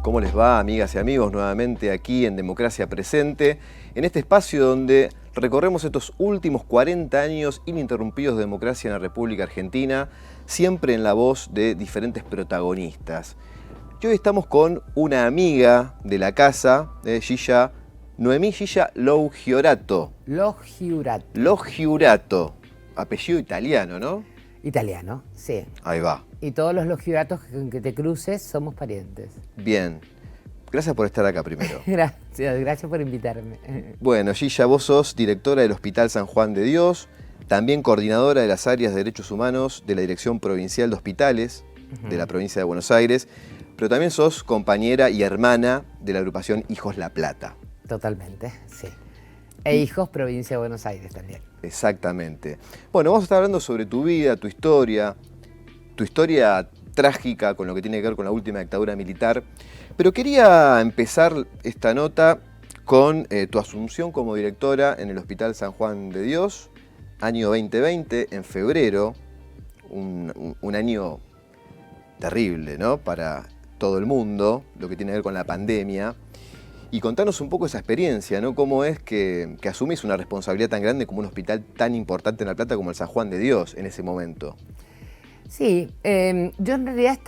¿Cómo les va, amigas y amigos? Nuevamente aquí en Democracia Presente, en este espacio donde recorremos estos últimos 40 años ininterrumpidos de democracia en la República Argentina, siempre en la voz de diferentes protagonistas. Y hoy estamos con una amiga de la casa, Noemí Gilla Loggiurato. Loggiurato, apellido italiano, ¿no? Italiano, sí. Ahí va. Y todos los Loggiuratos con que te cruces somos parientes. Bien. Gracias por estar acá primero. Gracias por invitarme. Bueno, Gilla, vos sos directora del Hospital San Juan de Dios, también coordinadora de las áreas de Derechos Humanos de la Dirección Provincial de Hospitales de la provincia de Buenos Aires, pero también sos compañera y hermana de la agrupación Hijos La Plata. Totalmente, sí. E Hijos Provincia de Buenos Aires también. Exactamente. Bueno, vamos a estar hablando sobre tu vida, tu historia trágica con lo que tiene que ver con la última dictadura militar, pero quería empezar esta nota con tu asunción como directora en el Hospital San Juan de Dios, año 2020, en febrero, un año terrible, ¿no?, para todo el mundo, lo que tiene que ver con la pandemia. Y contanos un poco esa experiencia, ¿no? ¿Cómo es que asumís una responsabilidad tan grande como un hospital tan importante en La Plata como el San Juan de Dios en ese momento? Sí, yo en realidad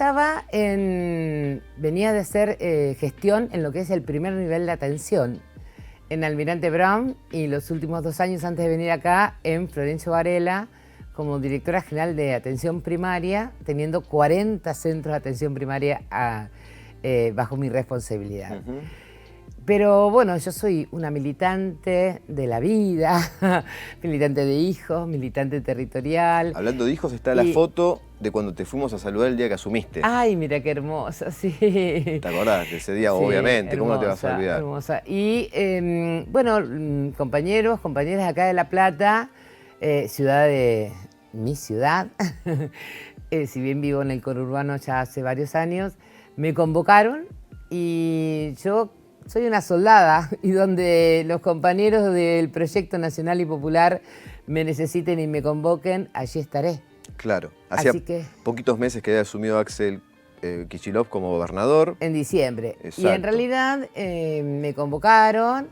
venía de hacer gestión en lo que es el primer nivel de atención en Almirante Brown y los últimos 2 años antes de venir acá en Florencio Varela como directora general de atención primaria, teniendo 40 centros de atención primaria bajo mi responsabilidad. Pero bueno, yo soy una militante de la vida, militante de hijos, militante territorial. Hablando de hijos, está la foto de cuando te fuimos a saludar el día que asumiste. Ay, mira qué hermosa, sí. ¿Te acordás de ese día? Sí, obviamente, hermosa, ¿cómo no te vas a olvidar? Hermosa. Y bueno, compañeros, compañeras acá de La Plata, mi ciudad, si bien vivo en el conurbano ya hace varios años, me convocaron y yo soy una soldada y donde los compañeros del Proyecto Nacional y Popular me necesiten y me convoquen, allí estaré. Claro. Hacía poquitos meses que había asumido Axel Kicillof como gobernador. En diciembre. Exacto. Y en realidad me convocaron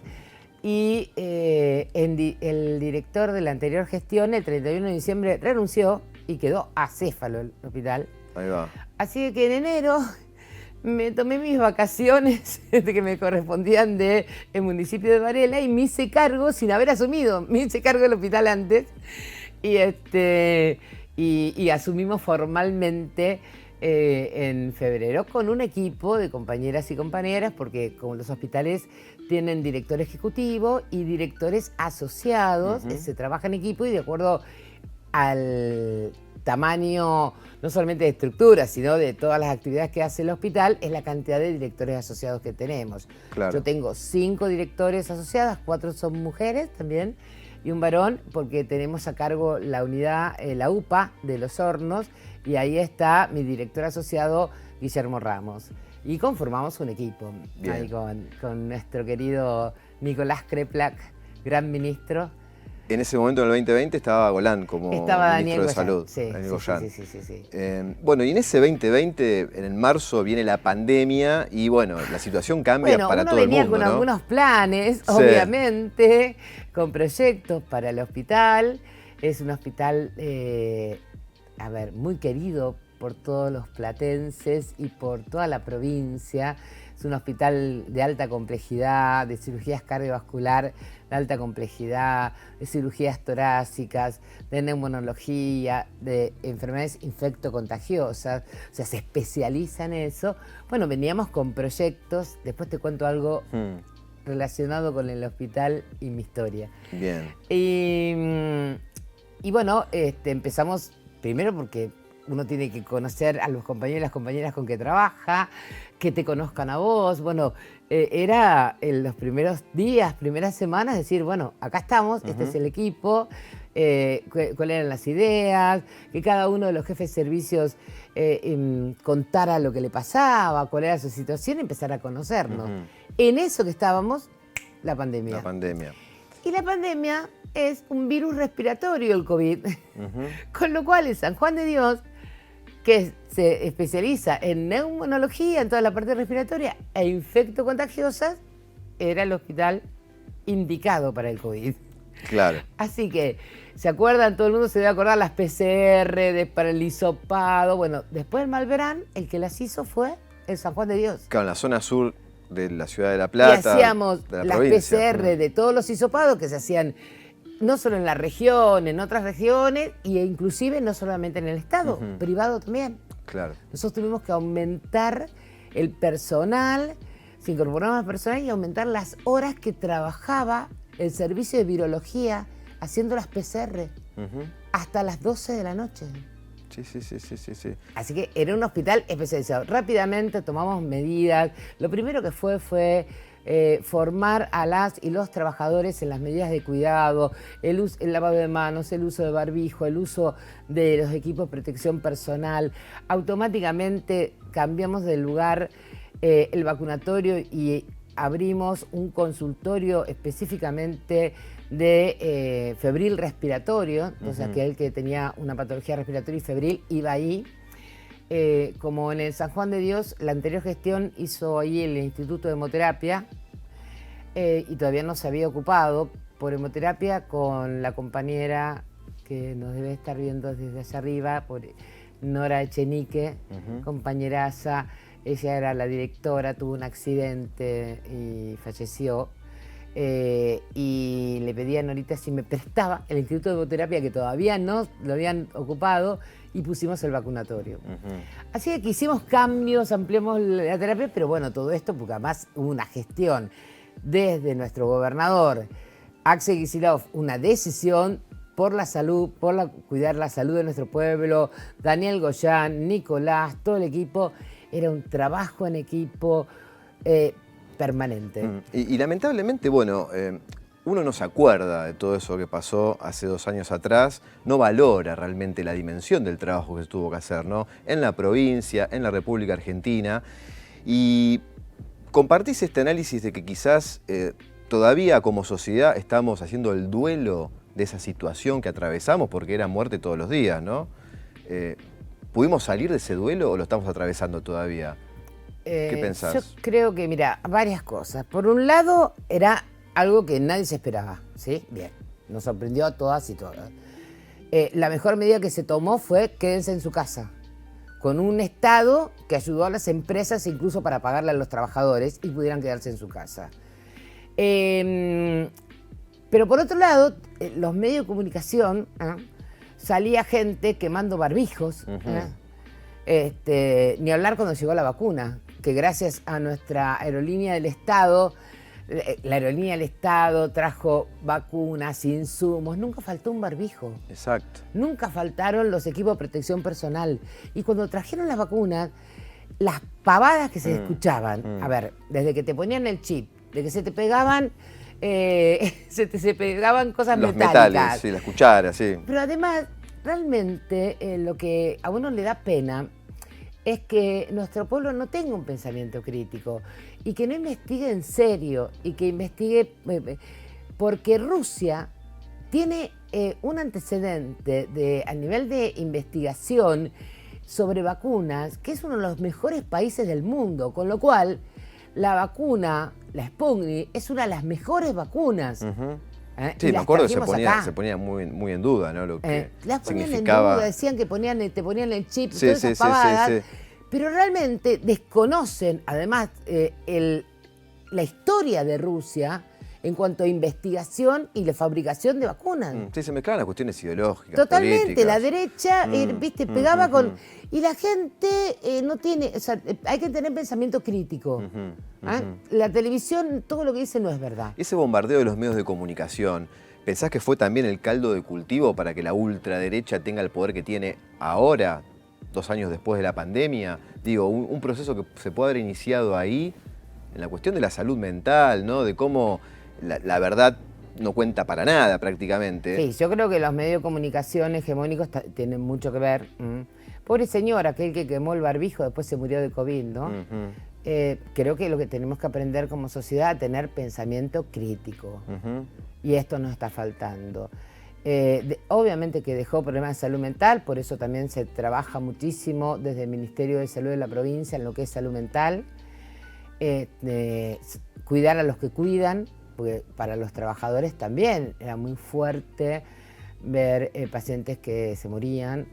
y el director de la anterior gestión, el 31 de diciembre, renunció y quedó acéfalo el hospital. Ahí va. Así que en enero me tomé mis vacaciones que me correspondían del municipio de Varela y me hice cargo sin haber asumido. Me hice cargo del hospital antes y asumimos formalmente en febrero con un equipo de compañeras y compañeras, porque como los hospitales tienen director ejecutivo y directores asociados, se trabaja en equipo y de acuerdo al tamaño, no solamente de estructura, sino de todas las actividades que hace el hospital, es la cantidad de directores asociados que tenemos. Claro. Yo tengo 5 directores asociados, 4 son mujeres también, y un varón, porque tenemos a cargo la unidad, la UPA de Los Hornos, y ahí está mi director asociado, Guillermo Ramos. Y conformamos un equipo, ahí con nuestro querido Nicolás Kreplak, gran ministro. En ese momento, en el 2020, estaba Gollán como ministro de Salud. Sí. Bueno, y en ese 2020, en el marzo, viene la pandemia y bueno, la situación cambia para todo el mundo, uno venía con algunos planes, obviamente, con proyectos para el hospital. Es un hospital, muy querido por todos los platenses y por toda la provincia. Es un hospital de alta complejidad, de cirugías cardiovascular de alta complejidad, de cirugías torácicas, de neumonología, de enfermedades infectocontagiosas. O sea, se especializa en eso. Bueno, veníamos con proyectos. Después te cuento algo relacionado con el hospital y mi historia. Bien. Y bueno, empezamos primero porque uno tiene que conocer a los compañeros y las compañeras con que trabaja, que te conozcan a vos. Bueno, era en los primeros días, primeras semanas, decir, bueno, acá estamos, este es el equipo, cuáles eran las ideas, que cada uno de los jefes de servicios contara lo que le pasaba, cuál era su situación, y empezar a conocernos. En eso que estábamos, la pandemia. La pandemia. Y la pandemia es un virus respiratorio, el COVID. Con lo cual, en San Juan de Dios, que se especializa en neumonología, en toda la parte respiratoria e infectocontagiosas, era el hospital indicado para el COVID. Claro. Así que, ¿se acuerdan? Todo el mundo se debe acordar las PCR, para el hisopado. Bueno, después del Malbrán, el que las hizo fue el San Juan de Dios. Claro, en la zona sur de la ciudad de La Y Plata. hacíamos de la las provincia. PCR de todos los hisopados que se hacían no solo en la región, en otras regiones, e inclusive no solamente en el Estado, privado también. Claro. Nosotros tuvimos que aumentar el personal, se incorporó más personal y aumentar las horas que trabajaba el servicio de virología haciendo las PCR hasta las 12 de la noche. Sí. Así que era un hospital especializado. Rápidamente tomamos medidas. Lo primero que fue formar a las y los trabajadores en las medidas de cuidado, el lavado de manos, el uso de barbijo, el uso de los equipos de protección personal. Automáticamente cambiamos de lugar el vacunatorio y abrimos un consultorio específicamente de febril respiratorio, o sea, aquel que tenía una patología respiratoria y febril iba ahí. Como en el San Juan de Dios, la anterior gestión hizo ahí el Instituto de Hemoterapia y todavía no se había ocupado por hemoterapia con la compañera que nos debe estar viendo desde allá arriba, por Nora Echenique, compañeraza. Ella era la directora, tuvo un accidente y falleció. Y le pedí a Norita si me prestaba el Instituto de Hemoterapia, que todavía no lo habían ocupado, y pusimos el vacunatorio. Así que hicimos cambios, ampliamos la terapia, pero bueno, todo esto porque además hubo una gestión desde nuestro gobernador, Axel Kicillof, una decisión por la salud, cuidar la salud de nuestro pueblo, Daniel Goyán, Nicolás, todo el equipo. Era un trabajo en equipo permanente. Y lamentablemente, bueno, uno no se acuerda de todo eso que pasó hace 2 años atrás, no valora realmente la dimensión del trabajo que se tuvo que hacer, ¿no? En la provincia, en la República Argentina. Y compartís este análisis de que quizás todavía como sociedad estamos haciendo el duelo de esa situación que atravesamos, porque era muerte todos los días, ¿no? ¿Pudimos salir de ese duelo o lo estamos atravesando todavía? ¿Qué pensás? Yo creo que, mira, varias cosas. Por un lado, era algo que nadie se esperaba, ¿sí? Bien, nos sorprendió a todas y todas. La mejor medida que se tomó fue quédense en su casa, con un Estado que ayudó a las empresas incluso para pagarle a los trabajadores y pudieran quedarse en su casa. Pero por otro lado, los medios de comunicación, salía gente quemando barbijos, ni hablar cuando llegó la vacuna, que gracias a nuestra aerolínea del Estado, la aerolínea del Estado trajo vacunas, insumos, nunca faltó un barbijo. Exacto. Nunca faltaron los equipos de protección personal. Y cuando trajeron las vacunas, las pavadas que se escuchaban, a ver, desde que te ponían el chip, de que se te pegaban, se pegaban cosas los metálicas. Metales, sí, las cucharas, sí. Pero además, realmente lo que a uno le da pena es que nuestro pueblo no tenga un pensamiento crítico y que no investigue en serio y que investigue, porque Rusia tiene un antecedente a nivel de investigación sobre vacunas, que es uno de los mejores países del mundo, con lo cual la vacuna, la Sputnik, es una de las mejores vacunas. Sí, me acuerdo que se ponía muy en duda, ¿no? Lo que las ponían significaba... en duda, decían que te ponían el chip, Sí, todas esas pavadas, sí. pero realmente desconocen, además, la historia de Rusia en cuanto a investigación y la fabricación de vacunas. Sí, se mezclaban las cuestiones ideológicas, totalmente, políticas. la derecha, viste, pegaba con... Y la gente no tiene... O sea, hay que tener pensamiento crítico. La televisión, todo lo que dice no es verdad. Ese bombardeo de los medios de comunicación, ¿pensás que fue también el caldo de cultivo para que la ultraderecha tenga el poder que tiene ahora, 2 años después de la pandemia? Digo, un proceso que se puede haber iniciado ahí, en la cuestión de la salud mental, ¿no? De cómo la verdad no cuenta para nada prácticamente. Sí, yo creo que los medios de comunicación hegemónicos tienen mucho que ver. Pobre señor, aquel que quemó el barbijo, después se murió de COVID, ¿no? Creo que lo que tenemos que aprender como sociedad es a tener pensamiento crítico. Y esto nos está faltando. Obviamente que dejó problemas de salud mental, por eso también se trabaja muchísimo desde el Ministerio de Salud de la provincia en lo que es salud mental. Cuidar a los que cuidan, porque para los trabajadores también era muy fuerte ver pacientes que se morían.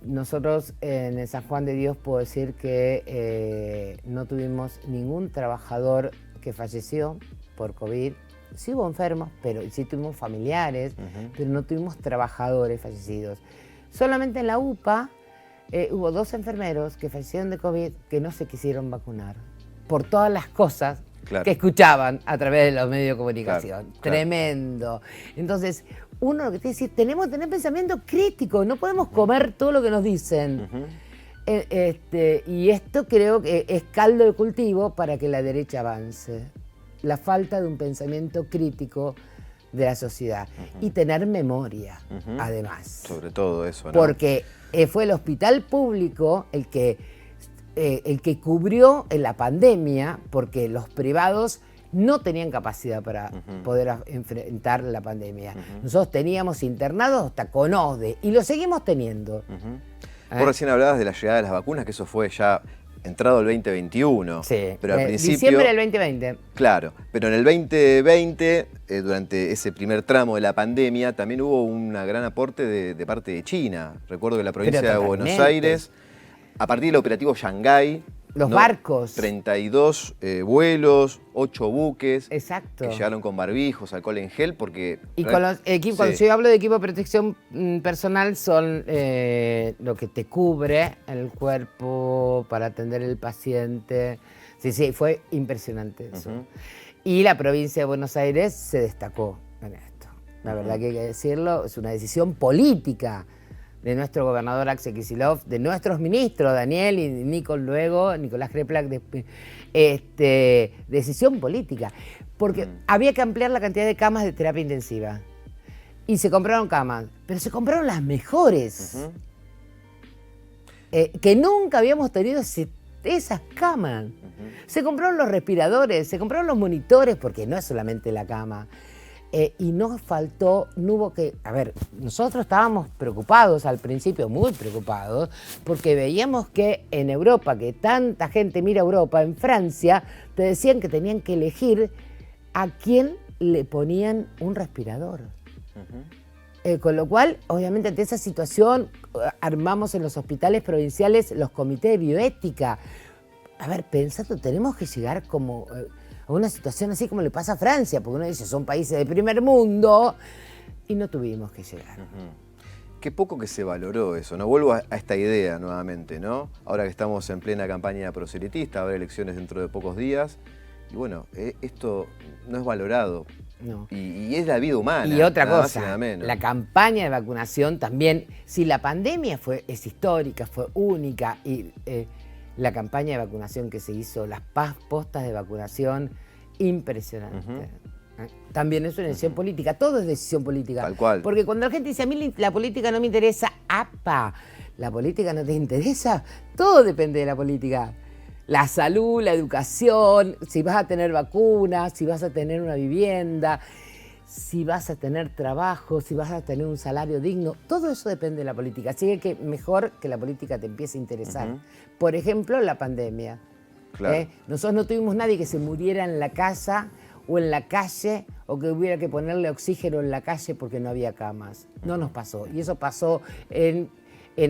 Nosotros en el San Juan de Dios puedo decir que no tuvimos ningún trabajador que falleció por COVID. Sí hubo enfermos, pero sí tuvimos familiares, pero no tuvimos trabajadores fallecidos. Solamente en la UPA hubo 2 enfermeros que fallecieron de COVID que no se quisieron vacunar por todas las cosas que escuchaban a través de los medios de comunicación. Tremendo. Entonces, uno lo que tiene que decir, tenemos que tener pensamiento crítico, no podemos comer todo lo que nos dicen. Y esto creo que es caldo de cultivo para que la derecha avance. La falta de un pensamiento crítico de la sociedad y tener memoria, además. Sobre todo eso, ¿no? Porque fue el hospital público el que cubrió en la pandemia, porque los privados no tenían capacidad para poder enfrentar la pandemia. Nosotros teníamos internados hasta con OSDE y lo seguimos teniendo. Vos recién hablabas de la llegada de las vacunas, que eso fue ya entrado el 2021. Sí, pero al principio, diciembre del 2020. Claro, pero en el 2020, durante ese primer tramo de la pandemia, también hubo un gran aporte de parte de China. Recuerdo que la provincia de Buenos Aires, a partir del operativo Shanghái, los barcos. 32 vuelos, 8 buques. Exacto. Que llegaron con barbijos, alcohol en gel, porque... Y con los equipos, cuando yo hablo de equipo de protección personal, son lo que te cubre el cuerpo para atender el paciente. Sí, fue impresionante eso. Y la provincia de Buenos Aires se destacó en esto. La verdad que hay que decirlo, es una decisión política de nuestro gobernador Axel Kicillof, de nuestros ministros, Daniel y Nicolás Kreplak, decisión política, porque había que ampliar la cantidad de camas de terapia intensiva. Y se compraron camas, pero se compraron las mejores, que nunca habíamos tenido esas camas. Se compraron los respiradores, se compraron los monitores, porque no es solamente la cama. Y no hubo que... A ver, nosotros estábamos preocupados al principio, muy preocupados, porque veíamos que en Europa, que tanta gente mira a Europa, en Francia, te decían que tenían que elegir a quién le ponían un respirador. Con lo cual, obviamente, ante esa situación, armamos en los hospitales provinciales los comités de bioética. A ver, pensando, tenemos que llegar como... a una situación así como le pasa a Francia, porque uno dice, son países de primer mundo, y no tuvimos que llegar. Qué poco que se valoró eso, ¿no? Vuelvo a esta idea nuevamente, ¿no? Ahora que estamos en plena campaña proselitista, habrá elecciones dentro de pocos días, y bueno, esto no es valorado. No. Y es la vida humana. Y otra nada cosa, más y nada menos. La campaña de vacunación también, si la pandemia es histórica, fue única, y la campaña de vacunación que se hizo, las postas de vacunación, impresionante. También es una decisión política, todo es decisión política. Tal cual. Porque cuando la gente dice, a mí la política no me interesa, ¡apa! ¿La política no te interesa? Todo depende de la política. La salud, la educación, si vas a tener vacunas, si vas a tener una vivienda, si vas a tener trabajo, si vas a tener un salario digno, todo eso depende de la política. Así que mejor que la política te empiece a interesar. Por ejemplo, la pandemia. Claro. Nosotros no tuvimos nadie que se muriera en la casa o en la calle o que hubiera que ponerle oxígeno en la calle porque no había camas. No nos pasó. Y eso pasó en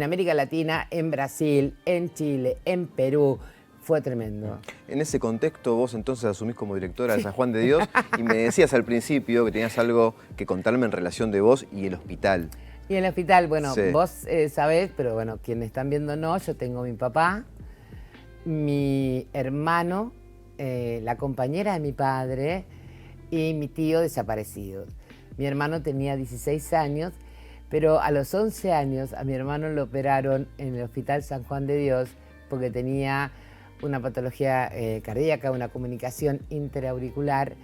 América Latina, en Brasil, en Chile, en Perú. Fue tremendo. En ese contexto vos entonces asumís como directora de San Juan de Dios y me decías al principio que tenías algo que contarme en relación de vos y el hospital. Y el hospital, bueno, Sí. vos sabés, pero bueno, quienes están viendo no, yo tengo mi papá, mi hermano, la compañera de mi padre y mi tío desaparecidos. Mi hermano tenía 16 años, pero a los 11 años a mi hermano lo operaron en el Hospital San Juan de Dios porque tenía una patología cardíaca, una comunicación interauricular,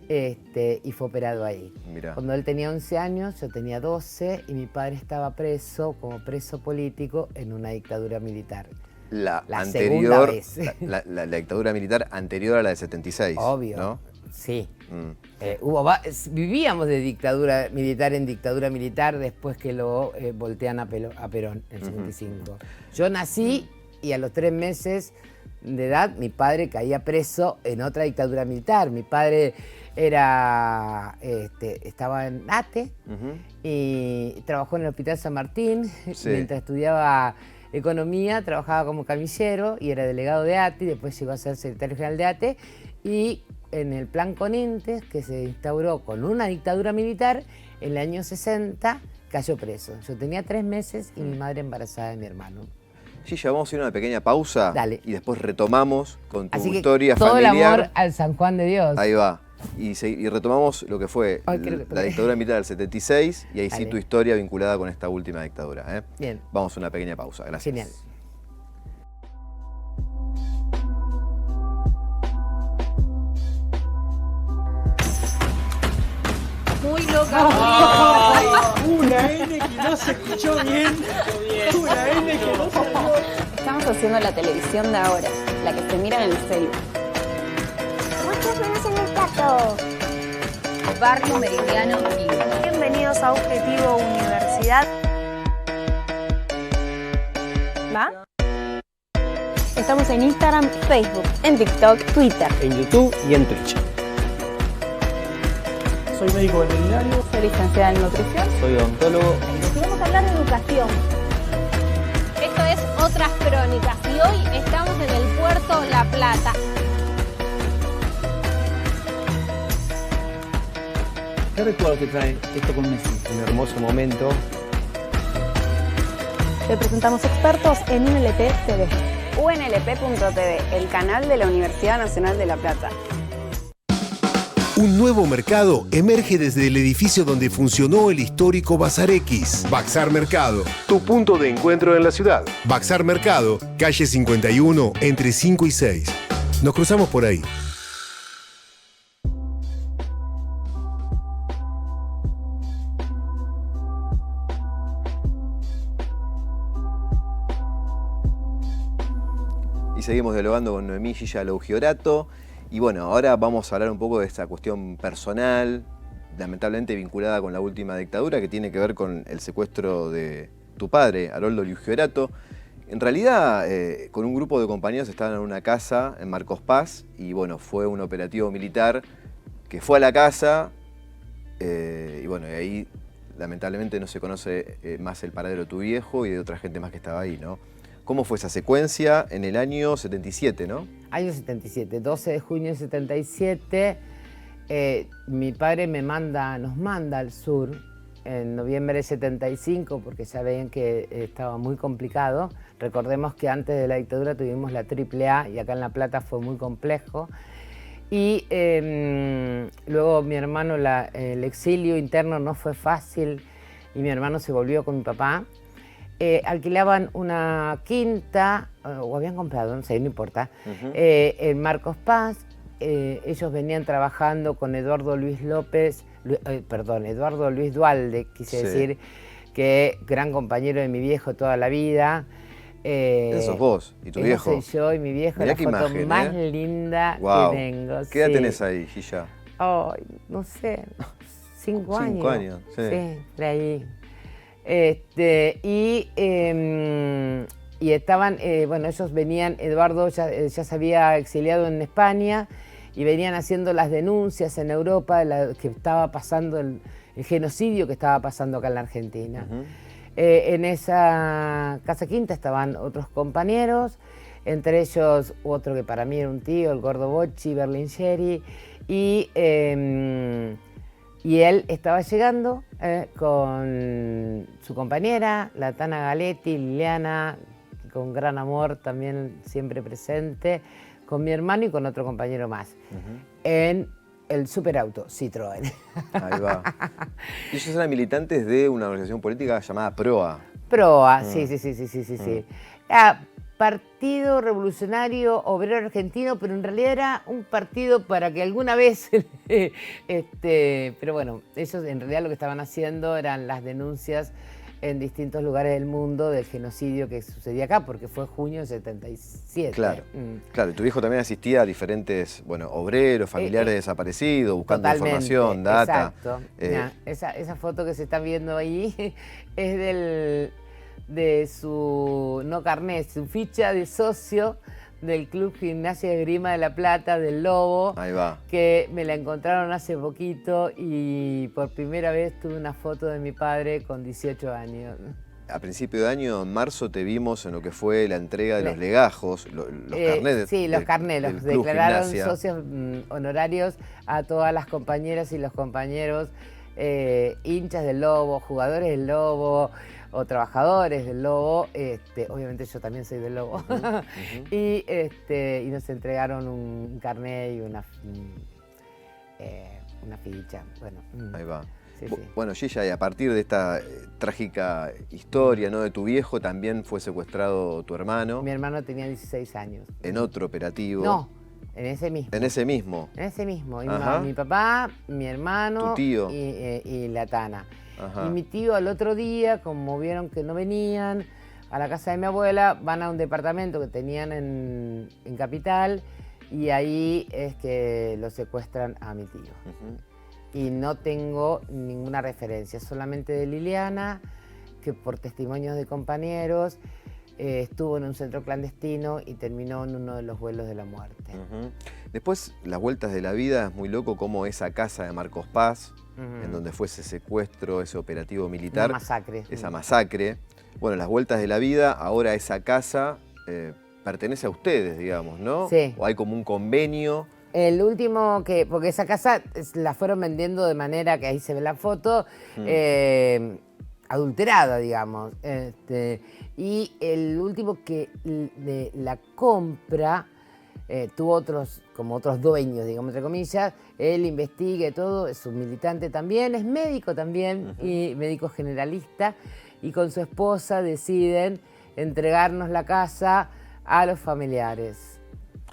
y fue operado ahí. Mirá. Cuando él tenía 11 años, yo tenía 12 y mi padre estaba preso como preso político en una dictadura militar. La segunda anterior, vez. la dictadura militar anterior a la de 76. Obvio. ¿No? Sí. Vivíamos de dictadura militar en dictadura militar después que lo voltean a Perón en el 55. Yo nací y a los 3 meses de edad mi padre caía preso en otra dictadura militar. Mi padre estaba en ATE y trabajó en el Hospital San Martín. Sí. Mientras estudiaba economía, trabajaba como camillero y era delegado de ATE, y después llegó a ser secretario general de ATE. Y en el plan Conintes, que se instauró con una dictadura militar, en el año 60 cayó preso. Yo tenía 3 meses y mi madre embarazada de mi hermano. Sí, ya vamos a ir a una pequeña pausa. Dale. Y después retomamos con tu Así que historia todo familiar. el amor al San Juan de Dios. Ahí va. Y retomamos lo que fue la dictadura militar del 76 y ahí sí tu historia vinculada con esta última dictadura. ¿Eh? Bien. Vamos a una pequeña pausa. Gracias. Genial. Muy loca. Ay, una N que no se escuchó bien. Una N que no se escuchó. Estamos haciendo la televisión de ahora, la que se mira en el celu. Muchos menos en el plato. Barrio Meridiano Vivo. Bienvenidos a Objetivo Universidad. ¿Va? Estamos en Instagram, Facebook, en TikTok, Twitter. En YouTube y en Twitch. Soy médico veterinario. Soy licenciada en nutrición. Soy odontólogo. Vamos a hablar de educación. Esto es Otras Crónicas y hoy estamos en el puerto La Plata. ¿Qué recuerdo te trae esto con Messi? Un hermoso momento. Te presentamos expertos en UNLP TV. UNLP.tv, el canal de la Universidad Nacional de La Plata. Un nuevo mercado emerge desde el edificio donde funcionó el histórico Bazar X. Baxar Mercado, tu punto de encuentro en la ciudad. Baxar Mercado, calle 51, entre 5 y 6. Nos cruzamos por ahí. Y seguimos dialogando con Noemí Gilla Lougiorato. Y bueno, ahora vamos a hablar un poco de esta cuestión personal, lamentablemente vinculada con la última dictadura, que tiene que ver con el secuestro de tu padre, Haroldo Lougiorato. En realidad, con un grupo de compañeros estaban en una casa en Marcos Paz y bueno, fue un operativo militar que fue a la casa y bueno, y ahí lamentablemente no se conoce más el paradero de tu viejo y de otra gente más que estaba ahí, ¿no? ¿Cómo fue esa secuencia en el año 77, no? Año 77, 12 de junio de 77, mi padre nos manda al sur en noviembre de 75 porque ya veían que estaba muy complicado. Recordemos que antes de la dictadura tuvimos la AAA y acá en La Plata fue muy complejo. Y luego mi hermano, el exilio interno no fue fácil y mi hermano se volvió con mi papá. Alquilaban una quinta, o habían comprado, no sé, no importa, en Marcos Paz. Ellos venían trabajando con Eduardo Luis Dualde, quise decir, que gran compañero de mi viejo toda la vida. Ese sos vos y tu viejo. Soy yo y mi viejo, Mirá la qué foto imagen, más linda wow. que tengo. ¿Qué edad sí. tenés ahí, Gilla? Ay, no sé, 5 años. 5 años, sí. Sí, por ahí. Y estaban, bueno, ellos venían, Eduardo ya se había exiliado en España y venían haciendo las denuncias en Europa de que estaba pasando, el genocidio que estaba pasando acá en la Argentina. En esa casa quinta estaban otros compañeros, entre ellos otro que para mí era un tío, el Gordo Bocci, Berlingeri, y él estaba llegando con su compañera, la Tana Galetti, Liliana, con gran amor también siempre presente, con mi hermano y con otro compañero más, en el superauto Citroën. Ahí va. Y ellos eran militantes de una organización política llamada PROA. PROA, sí. Partido Revolucionario Obrero Argentino, pero en realidad era un partido para que alguna vez, pero bueno, ellos en realidad lo que estaban haciendo eran las denuncias en distintos lugares del mundo del genocidio que sucedía acá, porque fue junio del 77. Claro, claro. Y tu viejo también asistía a diferentes, bueno, obreros, familiares desaparecidos, buscando información, data. Exacto. Mirá, esa foto que se está viendo ahí es de su, no carnet, su ficha de socio del Club Gimnasia de Esgrima de La Plata, del Lobo. Ahí va. Que me la encontraron hace poquito y por primera vez tuve una foto de mi padre con 18 años. A principio de año, en marzo, te vimos en lo que fue la entrega de los legajos, los carnets. Sí, los carnets, los Club declararon Gimnasia. socios honorarios a todas las compañeras y los compañeros hinchas del Lobo, jugadores del Lobo o trabajadores del Lobo. Obviamente yo también soy del Lobo. Y nos entregaron un carnet y una ficha. Bueno, Ahí va. Sí. Bueno, Gilla, y a partir de esta trágica historia, ¿no?, de tu viejo, también fue secuestrado tu hermano. Mi hermano tenía 16 años. En otro operativo. No, en ese mismo. En ese mismo. En ese mismo. Y Ajá. mi papá, mi hermano Tu tío. y la Tana. Ajá. Y mi tío al otro día, como vieron que no venían a la casa de mi abuela, van a un departamento que tenían en Capital y ahí es que lo secuestran a mi tío. Y no tengo ninguna referencia, solamente de Liliana, que por testimonios de compañeros estuvo en un centro clandestino y terminó en uno de los vuelos de la muerte. Después, las vueltas de la vida, es muy loco como esa casa de Marcos Paz, en donde fue ese secuestro, ese operativo militar. Una masacre. Esa masacre. Bueno, las vueltas de la vida, ahora esa casa pertenece a ustedes, digamos, ¿no? Sí. O hay como un convenio. El último porque esa casa la fueron vendiendo de manera que ahí se ve la foto, adulterada, digamos. Y el último que de la compra tuvo otros dueños, digamos, entre comillas. Él investiga y todo, es un militante también, es médico también, y médico generalista. Y con su esposa deciden entregarnos la casa a los familiares.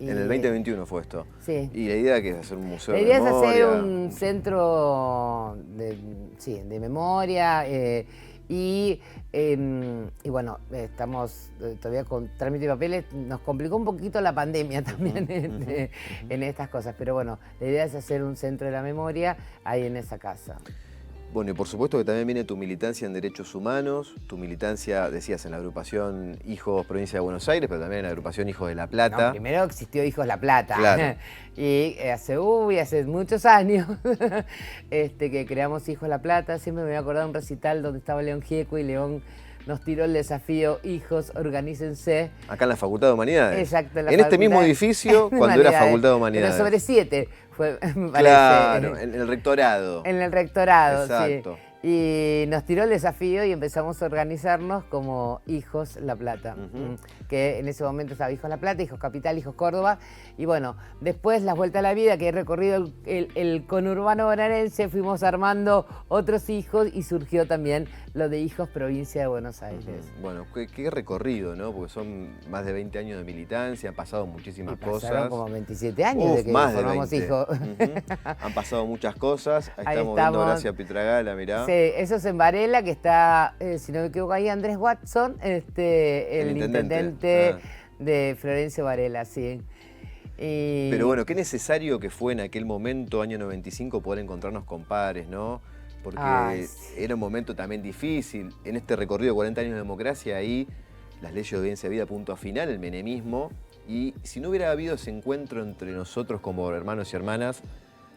En el 2021 fue esto. Sí. Y la idea que es hacer un museo La de idea memoria. es hacer un centro de memoria y bueno, estamos todavía con trámite de papeles. Nos complicó un poquito la pandemia también en estas cosas, pero bueno, la idea es hacer un centro de la memoria ahí en esa casa. Bueno, y por supuesto que también viene tu militancia en derechos humanos, tu militancia, decías, en la agrupación Hijos Provincia de Buenos Aires, pero también en la agrupación Hijos de La Plata. No, primero existió Hijos La Plata. Claro. Y hace muchos años que creamos Hijos La Plata. Siempre me voy a acordar de un recital donde estaba León Gieco y León nos tiró el desafío: hijos, organícense. Acá en la Facultad de Humanidades. Exacto. En este mismo edificio, cuando era Facultad de Humanidades. Pero sobre 7 fue, me parece. Claro, en el rectorado. En el rectorado, exacto. Sí. Y nos tiró el desafío y empezamos a organizarnos como Hijos La Plata. Que en ese momento estaba Hijos La Plata, Hijos Capital, Hijos Córdoba. Y bueno, después las vueltas a la vida, que he recorrido el conurbano bonaerense, fuimos armando otros hijos y surgió también lo de Hijos Provincia de Buenos Aires. Bueno, qué recorrido, ¿no? Porque son más de 20 años de militancia, han pasado muchísimas cosas. Pasaron como 27 años de que más formamos de 20. Hijos. Han pasado muchas cosas. Ahí estamos viendo estamos. Gracia Pitragala, mirá. Sí, eso es en Varela, que está, si no me equivoco, ahí Andrés Watson, el intendente de Florencio Varela, sí. Pero bueno, qué necesario que fue en aquel momento, año 95, poder encontrarnos con pares, ¿no? Porque era un momento también difícil. En este recorrido de 40 años de democracia, ahí las leyes de obediencia de vida, punto final, el menemismo. Y si no hubiera habido ese encuentro entre nosotros como hermanos y hermanas,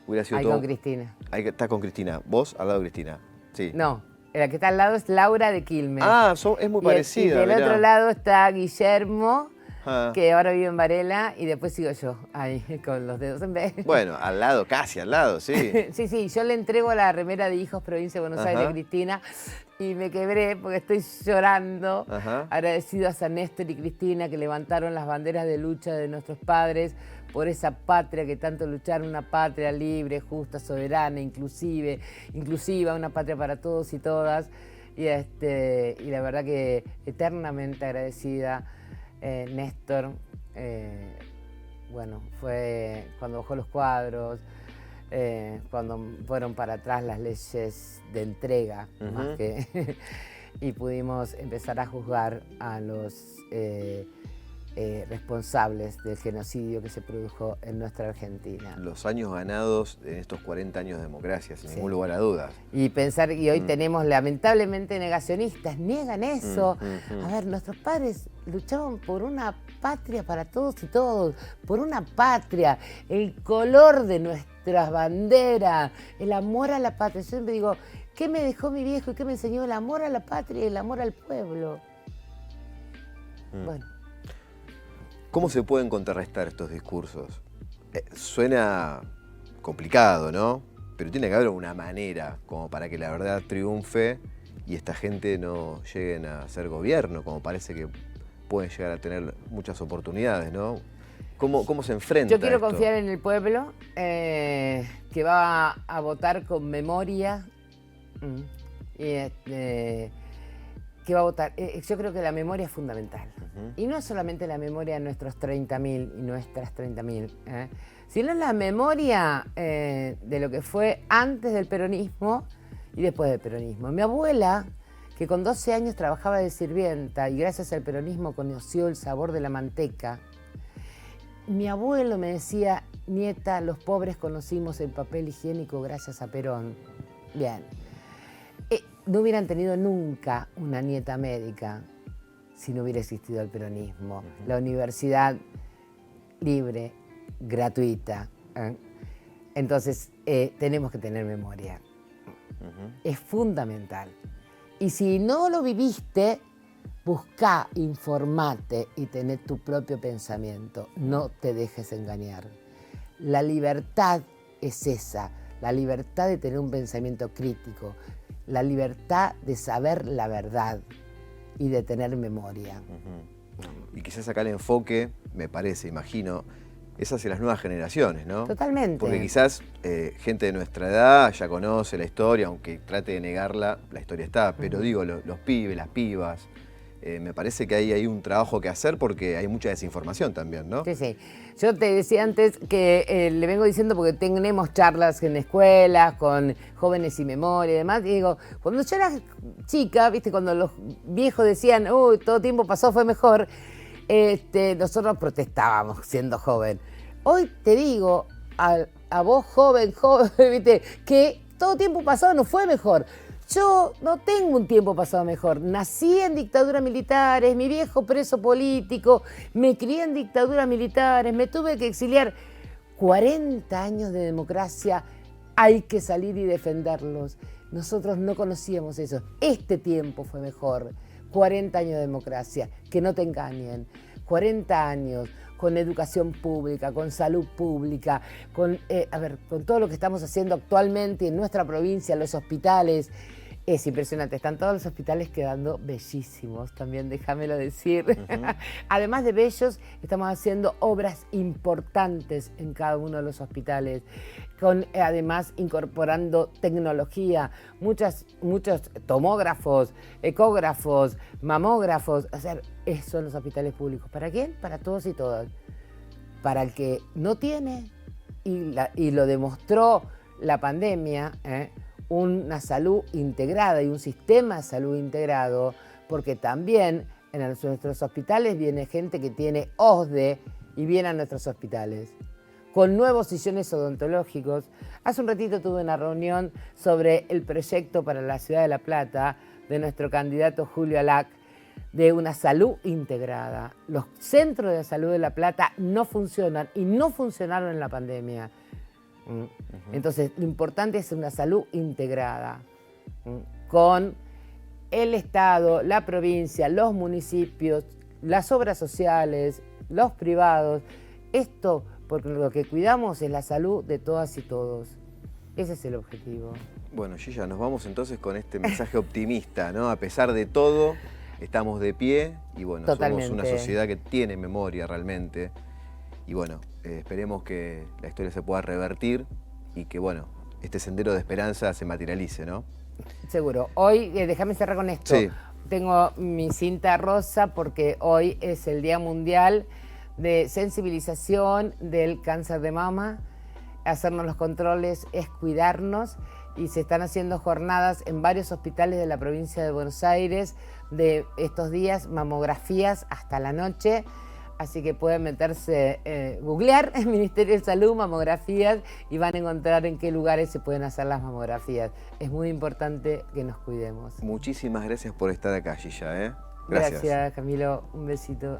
hubiera sido ahí todo... con Cristina. Ahí está con Cristina. ¿Vos al lado de Cristina? Sí. No, la que está al lado es Laura de Quilmes. Ah, es muy parecida. Y del mirá. otro lado está Guillermo, que ahora vive en Varela, y después sigo yo, ahí, con los dedos en vez. Bueno, al lado, casi al lado, sí. Sí, yo le entrego la remera de Hijos Provincia de Buenos Aires a Cristina y me quebré porque estoy llorando, agradecido a San Néstor y Cristina que levantaron las banderas de lucha de nuestros padres por esa patria que tanto lucharon, una patria libre, justa, soberana, inclusiva, una patria para todos y todas. Y la verdad que eternamente agradecida. Néstor, bueno, fue cuando bajó los cuadros, cuando fueron para atrás las leyes de entrega, más que... y pudimos empezar a juzgar a los responsables del genocidio que se produjo en nuestra Argentina. Los años ganados en estos 40 años de democracia, sin ningún lugar a dudas. Y pensar que hoy tenemos lamentablemente negacionistas, niegan eso. A ver, nuestros padres luchaban por una patria para todos y todos, por una patria, el color de nuestras banderas, el amor a la patria. Yo siempre digo, ¿qué me dejó mi viejo y qué me enseñó? El amor a la patria y el amor al pueblo. Bueno. ¿Cómo se pueden contrarrestar estos discursos? Suena complicado, ¿no? Pero tiene que haber una manera como para que la verdad triunfe y esta gente no lleguen a ser gobierno, como parece que pueden llegar a tener muchas oportunidades, ¿no? ¿Cómo se enfrenta Yo quiero esto? confiar en el pueblo, que va a votar con memoria. Que va a votar. Yo creo que la memoria es fundamental. Y no es solamente la memoria de nuestros 30.000 y nuestras 30.000, sino la memoria de lo que fue antes del peronismo y después del peronismo. Mi abuela, que con 12 años trabajaba de sirvienta y gracias al peronismo conoció el sabor de la manteca, mi abuelo me decía, nieta, los pobres conocimos el papel higiénico gracias a Perón. Bien. No hubieran tenido nunca una nieta médica si no hubiera existido el peronismo. La universidad libre, gratuita. Entonces, tenemos que tener memoria. Es fundamental. Y si no lo viviste, buscá, informate y tené tu propio pensamiento. No te dejes engañar. La libertad es esa, la libertad de tener un pensamiento crítico, la libertad de saber la verdad y de tener memoria. Y quizás acá el enfoque, me parece, imagino, es hacia las nuevas generaciones, ¿no? Totalmente. Porque quizás gente de nuestra edad ya conoce la historia, aunque trate de negarla, la historia está. Pero digo, los pibes, las pibas, me parece que hay un trabajo que hacer porque hay mucha desinformación también, ¿no? Sí, sí. Yo te decía antes que le vengo diciendo porque tenemos charlas en escuelas con jóvenes y memoria y demás. Y digo, cuando yo era chica, viste, cuando los viejos decían, uy, todo tiempo pasó, fue mejor, nosotros protestábamos siendo joven. Hoy te digo, a vos joven, viste, que todo tiempo pasado no fue mejor. Yo no tengo un tiempo pasado mejor. Nací en dictaduras militares, mi viejo preso político, me crié en dictaduras militares, me tuve que exiliar. 40 años de democracia, hay que salir y defenderlos. Nosotros no conocíamos eso. Este tiempo fue mejor. 40 años de democracia, que no te engañen. 40 años con educación pública, con salud pública, con todo lo que estamos haciendo actualmente en nuestra provincia, los hospitales. Es impresionante, están todos los hospitales quedando bellísimos, también déjamelo decir. Además de bellos, estamos haciendo obras importantes en cada uno de los hospitales, además incorporando tecnología, muchos tomógrafos, ecógrafos, mamógrafos. O sea, esos son los hospitales públicos. ¿Para quién? Para todos y todas. Para el que no tiene, y lo demostró la pandemia, una salud integrada y un sistema de salud integrado, porque también en nuestros hospitales viene gente que tiene OSDE y viene a nuestros hospitales con nuevos sillones odontológicos. Hace un ratito tuve una reunión sobre el proyecto para la ciudad de La Plata de nuestro candidato Julio Alac, de una salud integrada. Los centros de salud de La Plata no funcionan y no funcionaron en la pandemia. Entonces, lo importante es una salud integrada con el Estado, la provincia, los municipios, las obras sociales, los privados. Esto, porque lo que cuidamos es la salud de todas y todos. Ese es el objetivo. Bueno, Gilla, nos vamos entonces con este mensaje optimista, ¿no? A pesar de todo, estamos de pie y bueno, Totalmente. Somos una sociedad que tiene memoria realmente. Y bueno, esperemos que la historia se pueda revertir y que, bueno, este sendero de esperanza se materialice, ¿no? Seguro. Hoy, déjame cerrar con esto. Sí. Tengo mi cinta rosa porque hoy es el Día Mundial de Sensibilización del Cáncer de Mama. Hacernos los controles es cuidarnos y se están haciendo jornadas en varios hospitales de la provincia de Buenos Aires de estos días, mamografías hasta la noche. Así que pueden meterse, googlear el Ministerio de Salud, mamografías, y van a encontrar en qué lugares se pueden hacer las mamografías. Es muy importante que nos cuidemos. Muchísimas gracias por estar acá, Gilla. Gracias, Camilo. Un besito.